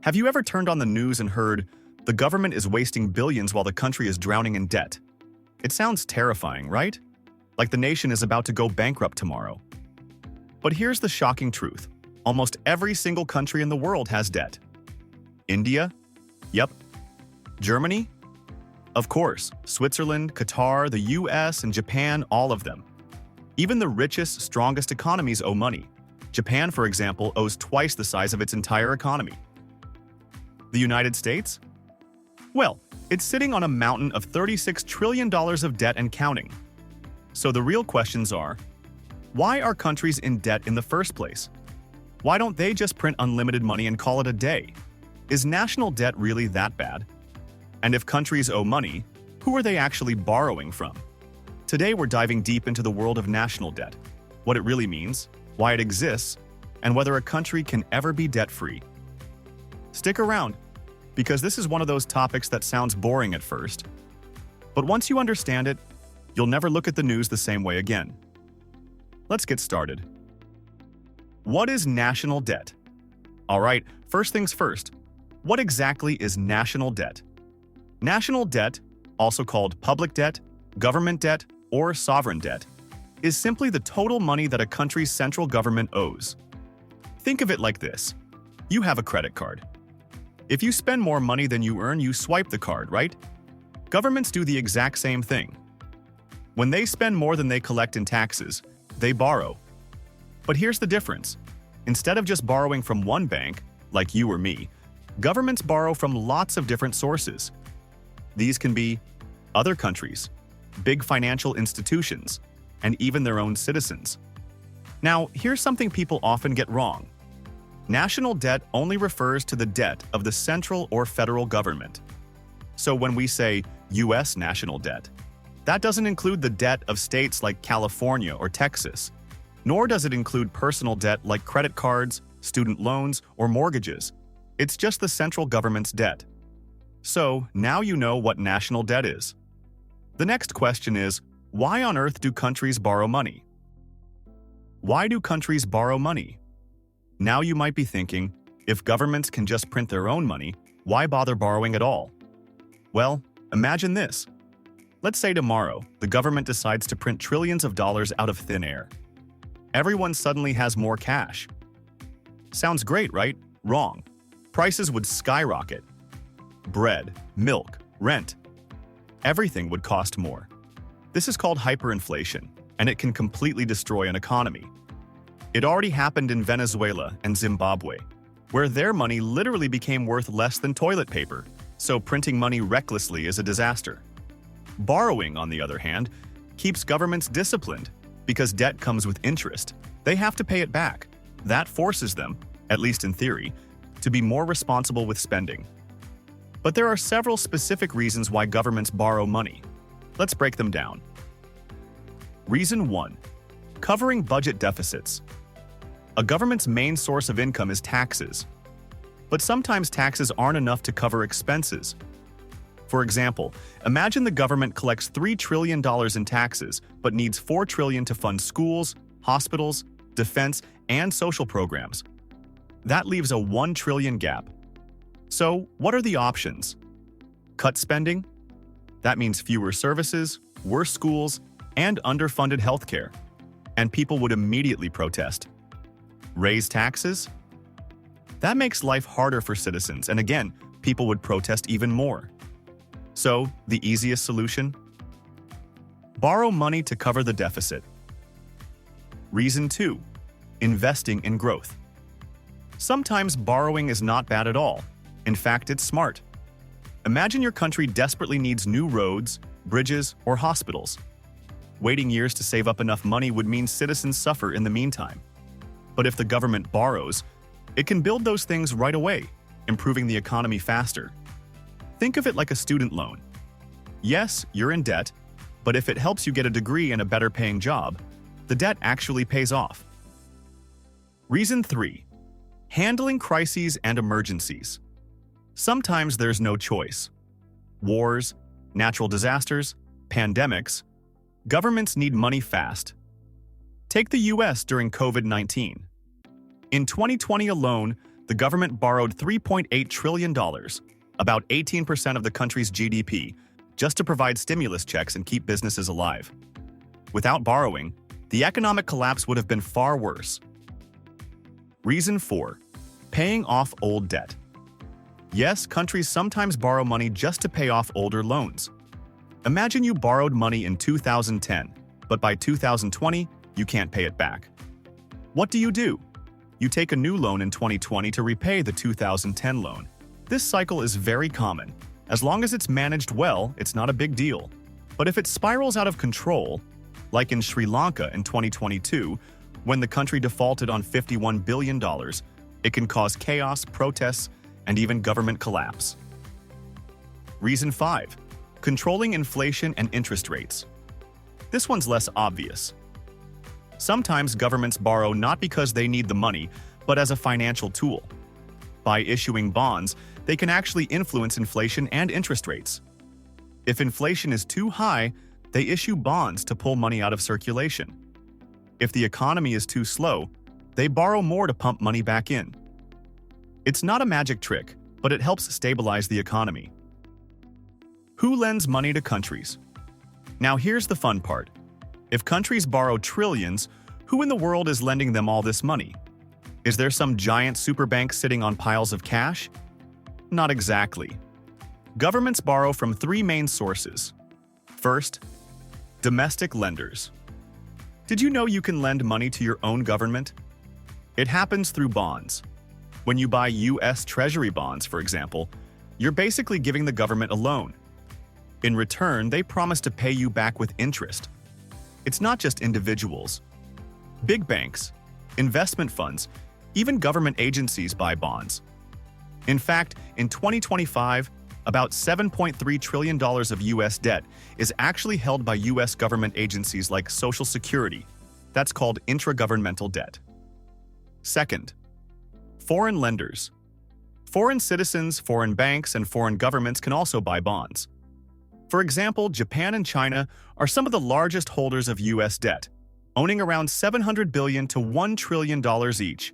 Have you ever turned on the news and heard, the government is wasting billions while the country is drowning in debt? It sounds terrifying, right? Like the nation is about to go bankrupt tomorrow. But here's the shocking truth. Almost every single country in the world has debt. India? Yep. Germany? Of course. Switzerland, Qatar, the US, and Japan, all of them. Even the richest, strongest economies owe money. Japan, for example, owes twice the size of its entire economy. The United States? Well, it's sitting on a mountain of $36 trillion of debt and counting. So the real questions are, why are countries in debt in the first place? Why don't they just print unlimited money and call it a day? Is national debt really that bad? And if countries owe money, who are they actually borrowing from? Today we're diving deep into the world of national debt, what it really means, why it exists, and whether a country can ever be debt-free. Stick around, because this is one of those topics that sounds boring at first. But once you understand it, you'll never look at the news the same way again. Let's get started. What is national debt? Alright, first things first. What exactly is national debt? National debt, also called public debt, government debt, or sovereign debt, is simply the total money that a country's central government owes. Think of it like this. You have a credit card. If you spend more money than you earn, you swipe the card, right? Governments do the exact same thing. When they spend more than they collect in taxes, they borrow. But here's the difference. Instead of just borrowing from one bank, like you or me, governments borrow from lots of different sources. These can be other countries, big financial institutions, and even their own citizens. Now, here's something people often get wrong. National debt only refers to the debt of the central or federal government. So when we say U.S. national debt, that doesn't include the debt of states like California or Texas, nor does it include personal debt like credit cards, student loans, or mortgages. It's just the central government's debt. So now you know what national debt is. The next question is, why on earth do countries borrow money? Why do countries borrow money? Now you might be thinking, if governments can just print their own money, why bother borrowing at all? Well, imagine this. Let's say tomorrow, the government decides to print trillions of dollars out of thin air. Everyone suddenly has more cash. Sounds great, right? Wrong. Prices would skyrocket. Bread, milk, rent. Everything would cost more. This is called hyperinflation, and it can completely destroy an economy. It already happened in Venezuela and Zimbabwe, where their money literally became worth less than toilet paper, so printing money recklessly is a disaster. Borrowing, on the other hand, keeps governments disciplined because debt comes with interest. They have to pay it back. That forces them, at least in theory, to be more responsible with spending. But there are several specific reasons why governments borrow money. Let's break them down. Reason 1. Covering budget deficits. A government's main source of income is taxes. But sometimes taxes aren't enough to cover expenses. For example, imagine the government collects $3 trillion in taxes but needs $4 trillion to fund schools, hospitals, defense, and social programs. That leaves a $1 trillion gap. So, what are the options? Cut spending? That means fewer services, worse schools, and underfunded healthcare. And people would immediately protest. Raise taxes? That makes life harder for citizens, and again, people would protest even more. So, the easiest solution? Borrow money to cover the deficit. Reason 2. Investing in growth. Sometimes borrowing is not bad at all. In fact, it's smart. Imagine your country desperately needs new roads, bridges, or hospitals. Waiting years to save up enough money would mean citizens suffer in the meantime. But if the government borrows, it can build those things right away, improving the economy faster. Think of it like a student loan. Yes, you're in debt, but if it helps you get a degree and a better paying job, the debt actually pays off. Reason 3. Handling crises and emergencies. Sometimes there's no choice. Wars, natural disasters, pandemics. Governments need money fast. Take the US during COVID-19. In 2020 alone, the government borrowed $3.8 trillion, about 18% of the country's GDP, just to provide stimulus checks and keep businesses alive. Without borrowing, the economic collapse would have been far worse. Reason 4. Paying off old debt. Yes, countries sometimes borrow money just to pay off older loans. Imagine you borrowed money in 2010, but by 2020, you can't pay it back. What do? You take a new loan in 2020 to repay the 2010 loan. This cycle is very common. As long as it's managed well, it's not a big deal. But if it spirals out of control, like in Sri Lanka in 2022, when the country defaulted on $51 billion, it can cause chaos, protests, and even government collapse. Reason 5. Controlling inflation and interest rates. This one's less obvious. Sometimes governments borrow not because they need the money, but as a financial tool. By issuing bonds, they can actually influence inflation and interest rates. If inflation is too high, they issue bonds to pull money out of circulation. If the economy is too slow, they borrow more to pump money back in. It's not a magic trick, but it helps stabilize the economy. Who lends money to countries? Now here's the fun part. If countries borrow trillions, who in the world is lending them all this money? Is there some giant superbank sitting on piles of cash? Not exactly. Governments borrow from 3 main sources. First, domestic lenders. Did you know you can lend money to your own government? It happens through bonds. When you buy U.S. Treasury bonds, for example, you're basically giving the government a loan. In return, they promise to pay you back with interest. It's not just individuals. Big banks, investment funds, even government agencies buy bonds. In fact, in 2025, about $7.3 trillion of U.S. debt is actually held by U.S. government agencies like Social Security. That's called intragovernmental debt. Second, foreign lenders. Foreign citizens, foreign banks, and foreign governments can also buy bonds. For example, Japan and China are some of the largest holders of U.S. debt, owning around $700 billion to $1 trillion each.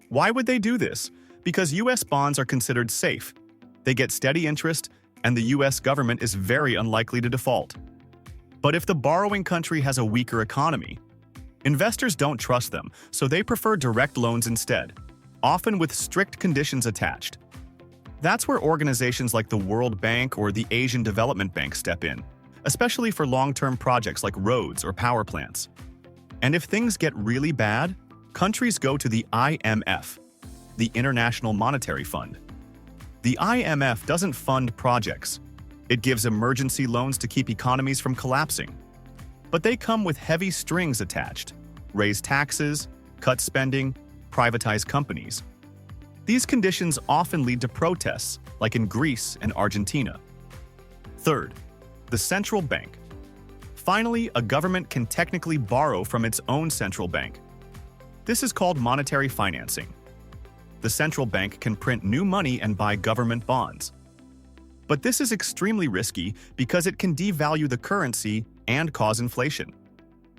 Why would they do this? Because U.S. bonds are considered safe. They get steady interest, and the U.S. government is very unlikely to default. But if the borrowing country has a weaker economy, investors don't trust them, so they prefer direct loans instead, often with strict conditions attached. That's where organizations like the World Bank or the Asian Development Bank step in, especially for long-term projects like roads or power plants. And if things get really bad, countries go to the IMF, the International Monetary Fund. The IMF doesn't fund projects. It gives emergency loans to keep economies from collapsing. But they come with heavy strings attached: raise taxes, cut spending, privatize companies. These conditions often lead to protests, like in Greece and Argentina. Third, the central bank. Finally, a government can technically borrow from its own central bank. This is called monetary financing. The central bank can print new money and buy government bonds. But this is extremely risky because it can devalue the currency and cause inflation.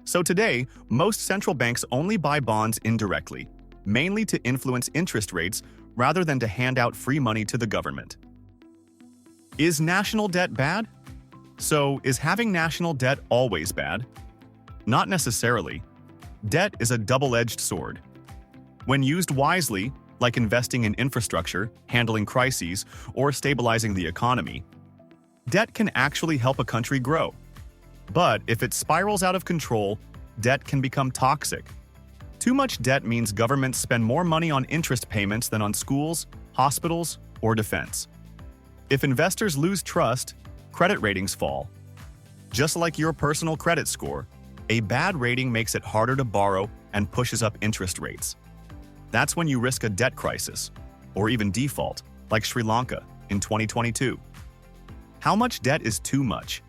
So today, most central banks only buy bonds indirectly, mainly to influence interest rates rather than to hand out free money to the government. Is national debt bad? So, is having national debt always bad? Not necessarily. Debt is a double-edged sword. When used wisely, like investing in infrastructure, handling crises, or stabilizing the economy, debt can actually help a country grow. But if it spirals out of control, debt can become toxic. Too much debt means governments spend more money on interest payments than on schools, hospitals, or defense. If investors lose trust, credit ratings fall. Just like your personal credit score, a bad rating makes it harder to borrow and pushes up interest rates. That's when you risk a debt crisis, or even default, like Sri Lanka in 2022. How much debt is too much?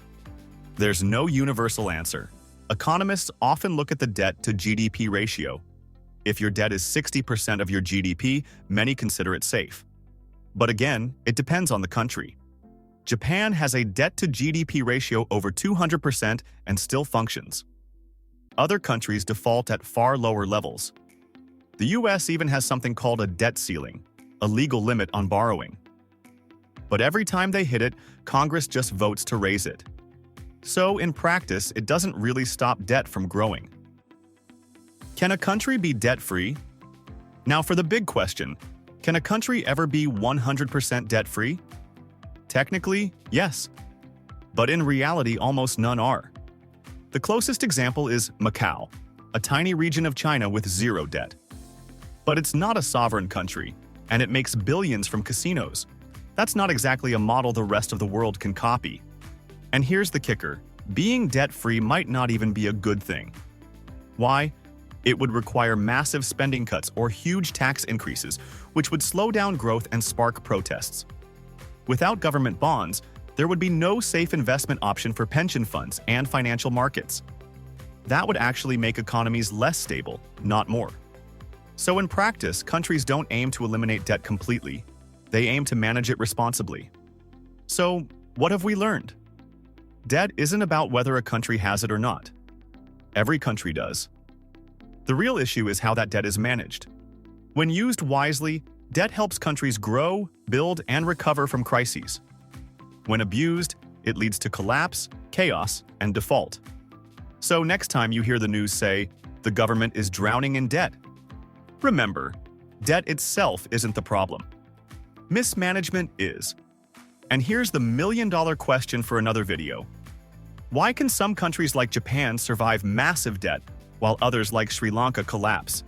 There's no universal answer. Economists often look at the debt to GDP ratio. If your debt is 60% of your GDP, many consider it safe. But again, it depends on the country. Japan has a debt to GDP ratio over 200% and still functions. Other countries default at far lower levels. The US even has something called a debt ceiling, a legal limit on borrowing. But every time they hit it, Congress just votes to raise it. So, in practice, it doesn't really stop debt from growing. Can a country be debt-free? Now for the big question, can a country ever be 100% debt-free? Technically, yes. But in reality, almost none are. The closest example is Macau, a tiny region of China with zero debt. But it's not a sovereign country, and it makes billions from casinos. That's not exactly a model the rest of the world can copy. And here's the kicker, being debt-free might not even be a good thing. Why? It would require massive spending cuts or huge tax increases, which would slow down growth and spark protests. Without government bonds, there would be no safe investment option for pension funds and financial markets. That would actually make economies less stable, not more. So in practice, countries don't aim to eliminate debt completely. They aim to manage it responsibly. So, what have we learned? Debt isn't about whether a country has it or not. Every country does. The real issue is how that debt is managed. When used wisely, debt helps countries grow, build, and recover from crises. When abused, it leads to collapse, chaos, and default. So next time you hear the news say, the government is drowning in debt, remember, debt itself isn't the problem. Mismanagement is. And here's the million-dollar question for another video. Why can some countries like Japan survive massive debt, while others like Sri Lanka collapse?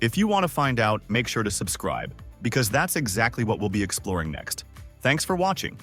If you want to find out, make sure to subscribe, because that's exactly what we'll be exploring next. Thanks for watching.